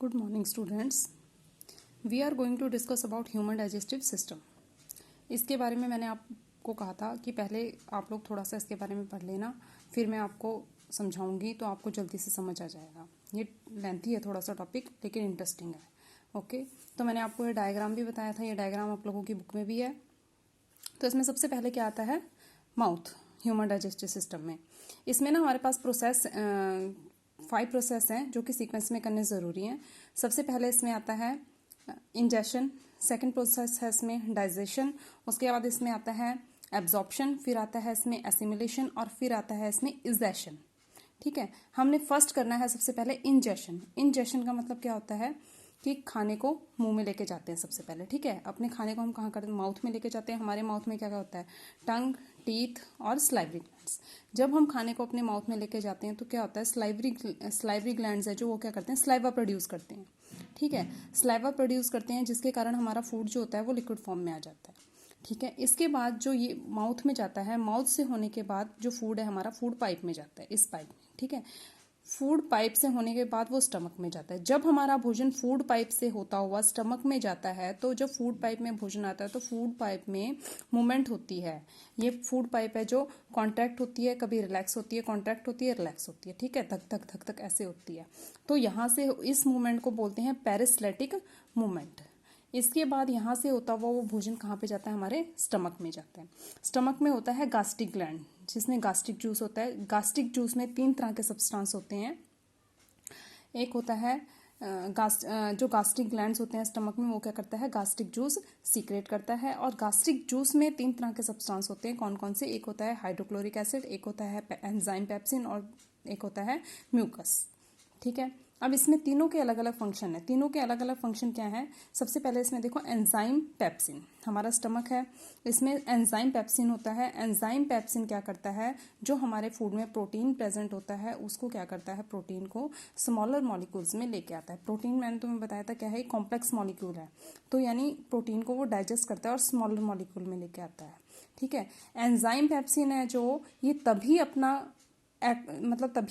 Good morning students. We are going to discuss about human digestive system. इसके बारे में मैंने आपको कहा था कि पहले आप लोग थोड़ा सा इसके बारे में पढ़ लेना, फिर मैं आपको समझाऊंगी तो आपको जल्दी से समझ आ जाएगा. ये लेंथी है थोड़ा सा टॉपिक, लेकिन इंटरेस्टिंग है. ओके, तो मैंने आपको ये डायग्राम भी बताया था. ये डायग्राम आप लोगों की बुक में भी है. तो इसमें सबसे पहले क्या आता है? माउथ, ह्यूमन डाइजेस्टिव सिस्टम में. इसमें ना हमारे पास प्रोसेस 5 प्रोसेस हैं जो कि सीक्वेंस में करने ज़रूरी हैं. सबसे पहले इसमें आता है इंजेशन, सेकंड प्रोसेस है इसमें डाइजेशन, उसके बाद इसमें आता है एब्जॉर्प्शन, फिर आता है इसमें एसिमिलेशन और फिर आता है इसमें इजेशन. ठीक है, हमने फर्स्ट करना है सबसे पहले इंजेशन. इंजेशन का मतलब क्या होता है कि खाने को मुंह में लेके जाते हैं सबसे पहले. ठीक है, अपने खाने को हम कहाँ करते हैं? माउथ में लेके जाते हैं. हमारे माउथ में क्या क्या होता है? टंग, टीथ और स्लाइवरी ग्लैंड्स. जब हम खाने को अपने माउथ में लेके जाते हैं तो क्या होता है? स्लाइवरी ग्लैंड्स है जो वो क्या करते हैं? स्लाइवा प्रोड्यूस करते हैं. ठीक है, स्लाइवा प्रोड्यूस करते हैं जिसके कारण हमारा फूड जो होता है वो लिक्विड फॉर्म में आ जाता है. ठीक है, इसके बाद जो ये माउथ में जाता है, माउथ से होने के बाद जो फूड है हमारा फूड पाइप में जाता है, इस पाइप में. ठीक है, फूड पाइप से होने के बाद वो स्टमक में जाता है. जब हमारा भोजन फूड पाइप से होता हुआ स्टमक में जाता है तो जब फूड पाइप में भोजन आता है तो फूड पाइप में मूवमेंट होती है. ये फूड पाइप है जो कॉन्ट्रैक्ट होती है, कभी रिलैक्स होती है, कॉन्ट्रैक्ट होती है, रिलैक्स होती है. ठीक है, धक धक धक धक ऐसे होती है. तो यहाँ से इस मूवमेंट को बोलते हैं पेरिस्लेटिक मूवमेंट. इसके बाद यहाँ से होता हुआ वो भोजन कहाँ पे जाता है? हमारे स्टमक में जाता है. स्टमक में होता है गास्ट्रिक ग्लैंड जिसमें गास्ट्रिक जूस होता है. गास्ट्रिक जूस में 3 तरह के सब्सटेंस होते हैं. एक होता है जो गास्ट्रिक ग्लैंड्स होते हैं स्टमक में, वो क्या करता है? गास्ट्रिक जूस सीक्रेट करता है. और गास्ट्रिक जूस में 3 तरह के सब्सटेंस होते हैं. कौन कौन से? एक होता है हाइड्रोक्लोरिक एसिड, एक होता है एंजाइम पेप्सिन और एक होता है म्यूकस. ठीक है, अब इसमें तीनों के अलग अलग फंक्शन है. तीनों के अलग अलग फंक्शन क्या है? सबसे पहले इसमें देखो एंजाइम पेप्सिन. हमारा स्टमक है, इसमें एंजाइम पेप्सिन होता है. एंजाइम पेप्सिन क्या करता है? जो हमारे फूड में प्रोटीन प्रेजेंट होता है उसको क्या करता है? प्रोटीन को स्मॉलर मॉलिक्यूल्स में लेके आता है. प्रोटीन मैंने तुम्हें बताया था क्या है? कॉम्प्लेक्स मॉलिक्यूल है, तो यानी प्रोटीन को वो डाइजेस्ट करता है और स्मॉलर मॉलिक्यूल में लेके आता है. ठीक है, एंजाइम पेप्सिन है जो ये तभी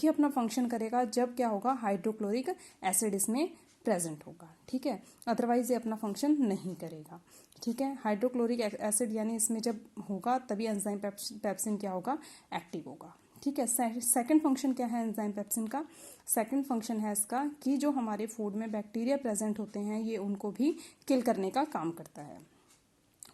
अपना फंक्शन करेगा जब क्या होगा? हाइड्रोक्लोरिक एसिड इसमें प्रेजेंट होगा. ठीक है, अदरवाइज ये अपना फंक्शन नहीं करेगा. ठीक है, हाइड्रोक्लोरिक एसिड यानी इसमें जब होगा तभी एंजाइम पेप्सिन क्या होगा? एक्टिव होगा. ठीक है, सेकंड फंक्शन क्या है एंजाइम पेप्सिन का? सेकंड फंक्शन है इसका कि जो हमारे फूड में बैक्टीरिया प्रेजेंट होते हैं ये उनको भी किल करने का काम करता है.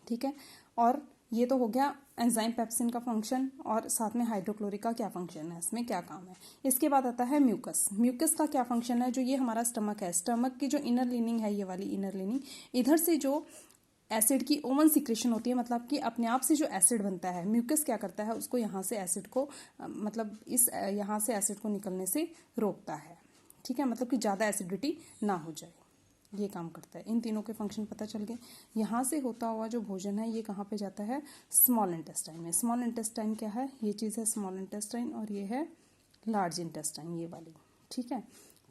ठीक है, और ये तो हो गया एंजाइम पेप्सिन का फंक्शन, और साथ में हाइड्रोक्लोरिक का क्या फंक्शन है, इसमें क्या काम है. इसके बाद आता है म्यूकस. म्यूकस का क्या फंक्शन है? जो ये हमारा स्टमक है, स्टमक की जो इनर लिनिंग है, ये वाली इनर लिनिंग, इधर से जो एसिड की ओवन सिक्रेशन होती है, मतलब कि अपने आप से जो एसिड बनता है, म्यूकस क्या करता है? उसको यहाँ से एसिड को यहाँ से एसिड को निकलने से रोकता है. ठीक है, मतलब कि ज़्यादा एसिडिटी ना हो जाए, ये काम करता है. इन तीनों के फंक्शन पता चल गए. यहाँ से होता हुआ जो भोजन है ये कहाँ पे जाता है? स्मॉल इंटेस्टाइन में. स्मॉल इंटेस्टाइन क्या है? ये चीज़ है स्मॉल इंटेस्टाइन, और ये है लार्ज इंटेस्टाइन, ये वाली. ठीक है,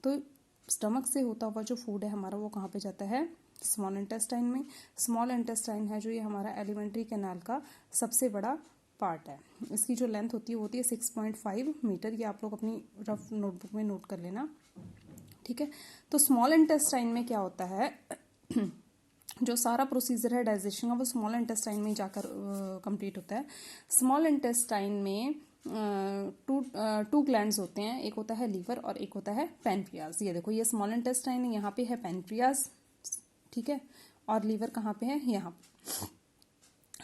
तो स्टमक से होता हुआ जो फूड है हमारा वो कहाँ पे जाता है? स्मॉल इंटेस्टाइन में. स्मॉल इंटेस्टाइन है जो ये हमारा एलिमेंट्री कैनाल का सबसे बड़ा पार्ट है. इसकी जो लेंथ होती है वो होती है 6.5 मीटर. ये आप लोग अपनी रफ नोटबुक में नोट कर लेना. ठीक है, तो स्मॉल इंटेस्टाइन में क्या होता है? जो सारा प्रोसीजर है डाइजेशन का वो स्मॉल इंटेस्टाइन में जाकर कंप्लीट होता है. स्मॉल इंटेस्टाइन में टू ग्लैंड्स होते हैं. एक होता है लीवर और एक होता है पैनक्रियाज. ये देखो, ये स्मॉल इंटेस्टाइन है, यहाँ पे है पैनक्रियाज. ठीक है, और लीवर कहाँ पे है? यहाँ.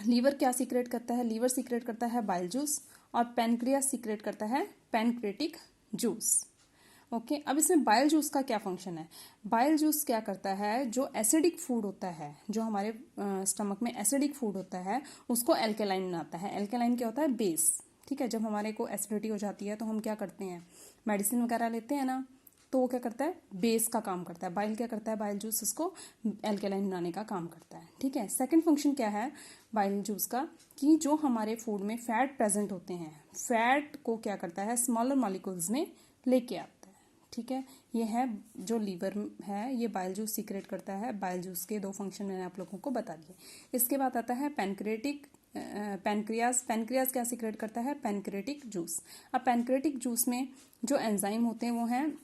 लीवर क्या सीक्रेट करता है? लीवर सीक्रेट करता है बाइल जूस, और पैनक्रियाज सीक्रेट करता है पैनक्रेटिक जूस. ओके, अब इसमें बाइल जूस का क्या फंक्शन है? बाइल जूस क्या करता है? जो एसिडिक फूड होता है, जो हमारे स्टमक में एसिडिक फूड होता है, उसको एल्केलाइन बनाता है. एल्केलाइन क्या होता है? बेस. ठीक है, जब हमारे को एसिडिटी हो जाती है तो हम क्या करते हैं? मेडिसिन वगैरह लेते हैं ना, तो वो क्या करता है? बेस का काम करता है. बाइल क्या करता है? बाइल जूस उसको एल्केलाइन बनाने का काम करता है. ठीक है, सेकंड फंक्शन क्या है बाइल जूस का? कि जो हमारे फूड में फैट प्रेजेंट होते हैं, फैट को क्या करता है? स्मॉलर मॉलिक्यूल्स में लेके आता है. ठीक है, ये है जो लीवर है, ये बाइल जूस सीक्रेट करता है. बाइल जूस के 2 फंक्शन मैंने आप लोगों को बता दिए. इसके बाद आता है पैनक्रियाज. पैनक्रियाज क्या सीक्रेट करता है? Pancreatic juice. अब पैनक्रेटिक जूस में जो एंजाइम होते हैं वो हैं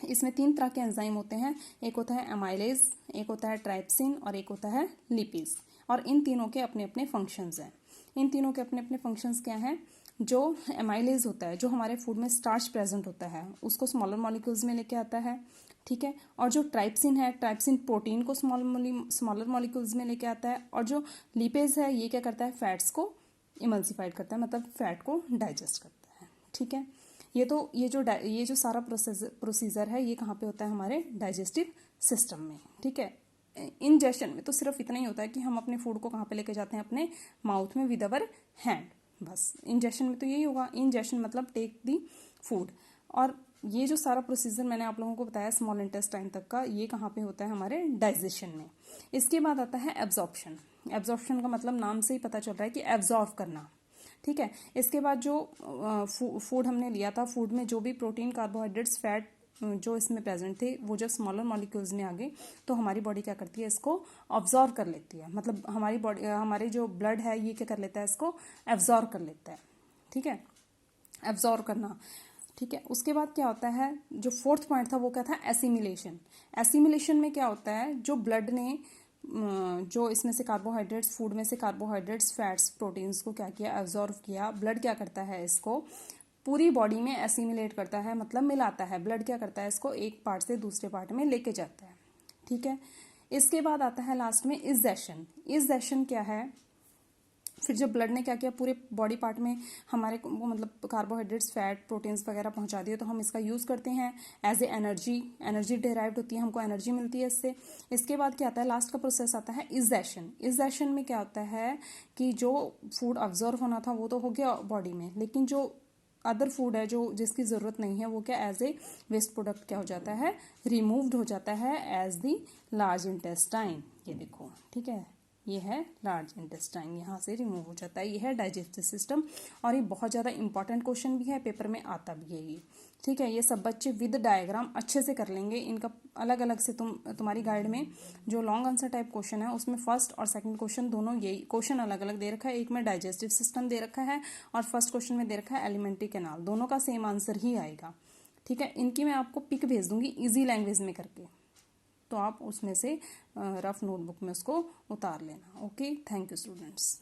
इसमें 3 तरह के एंजाइम होते हैं, एक होता है एमाइलेज, एक होता है ट्राइप्सिन और एक होता है लिपिज। और इन तीनों के अपने अपने फंक्शंस हैं। इन तीनों के अपने अपने फंक्शंस क्या हैं? जो एमाइलेज होता है, जो हमारे फूड में स्टार्च प्रेजेंट होता है, उसको स्मॉलर मॉलिक्यूल्स में लेके आता है, ठीक है। और जो ट्राइप्सिन है, ट्राइप्सिन प्रोटीन को स्मॉलर मॉलिक्यूल्स में लेके आता है। और जो लिपेज है, ये क्या करता है? फैट्स को इमल्सिफाइड करता है, मतलब फैट को डाइजेस्ट करता है, ठीक है। ये जो सारा प्रोसीजर है, ये कहाँ पे होता है? हमारे डाइजेस्टिव सिस्टम में, ठीक है। इंजेशन में तो सिर्फ इतना ही होता है कि हम अपने फूड को कहाँ पे लेके जाते हैं? अपने माउथ में विद अवर हैंड, बस। इंजेशन में तो यही होगा, इंजेशन मतलब टेक दी फूड। और ये जो सारा प्रोसीजर मैंने आप लोगों को बताया स्मॉल इंटेस्टाइन तक का, ये कहाँ पे होता है? हमारे डाइजेशन में। इसके बाद आता है एब्जॉर्प्शन। एब्जॉर्प्शन का मतलब नाम से ही पता चल रहा है कि एब्जॉर्व करना, ठीक है। इसके बाद जो फूड हमने लिया था, फूड में जो भी प्रोटीन, कार्बोहाइड्रेट्स, फैट जो इसमें प्रेजेंट थे, वो जब स्मॉलर मॉलिक्यूल्स में आ गए तो हमारी बॉडी क्या करती है? इसको ऑब्जॉर्व कर लेती है। मतलब हमारी बॉडी, हमारे जो ब्लड है, ये क्या कर लेता है? इसको एब्जॉर्व कर लेता है, ठीक है। एब्जॉर्व करना, ठीक है। उसके बाद क्या होता है? जो फोर्थ पॉइंट था वो क्या था? एसिमिलेशन। एसिमिलेशन में क्या होता है? जो ब्लड ने जो इसमें से कार्बोहाइड्रेट्स, फूड में से कार्बोहाइड्रेट्स, फैट्स, प्रोटीन्स को क्या किया? एब्जॉर्व किया। ब्लड क्या करता है? इसको पूरी बॉडी में एसिमिलेट करता है, मतलब मिलाता है। ब्लड क्या करता है? इसको एक पार्ट से दूसरे पार्ट में लेके जाता है, ठीक है। इसके बाद आता है लास्ट में इजेशन। इजेशन क्या है? फिर जब ब्लड ने क्या किया, पूरे बॉडी पार्ट में हमारे को मतलब कार्बोहाइड्रेट्स, फैट, प्रोटीन्स वगैरह पहुंचा दिए, तो हम इसका यूज़ करते हैं as a energy. Energy derived होती है, हमको एनर्जी मिलती है इससे। इसके बाद क्या आता है? लास्ट का प्रोसेस आता है इजेशन। इजेशन में क्या होता है कि जो फूड ऑब्जर्व होना था वो तो हो गया बॉडी में, लेकिन जो अदर फूड है, जो जिसकी ज़रूरत नहीं है, वो क्या एज ए वेस्ट प्रोडक्ट क्या हो जाता है? रिमूव्ड हो जाता है एज दी लार्ज इंटेस्टाइन। ये देखो, ठीक है, ये है लार्ज इंटेस्टाइन, यहाँ से रिमूव हो जाता है। ये है डाइजेस्टिव सिस्टम। और ये बहुत ज़्यादा इंपॉर्टेंट क्वेश्चन भी है, पेपर में आता भी है ये, ठीक है। ये सब बच्चे विद डायग्राम अच्छे से कर लेंगे। इनका अलग अलग से तुम्हारी गाइड में जो लॉन्ग आंसर टाइप क्वेश्चन है, उसमें फर्स्ट और सेकंड क्वेश्चन दोनों यही क्वेश्चन अलग अलग दे रखा है। एक में डाइजेस्टिव सिस्टम दे रखा है और फर्स्ट क्वेश्चन में दे रखा है एलिमेंट्री कैनाल। दोनों का सेम आंसर ही आएगा, ठीक है। इनकी मैं आपको पिक भेज दूंगी ईजी लैंग्वेज में करके, तो आप उसमें से रफ नोटबुक में उसको उतार लेना। Okay, thank you students.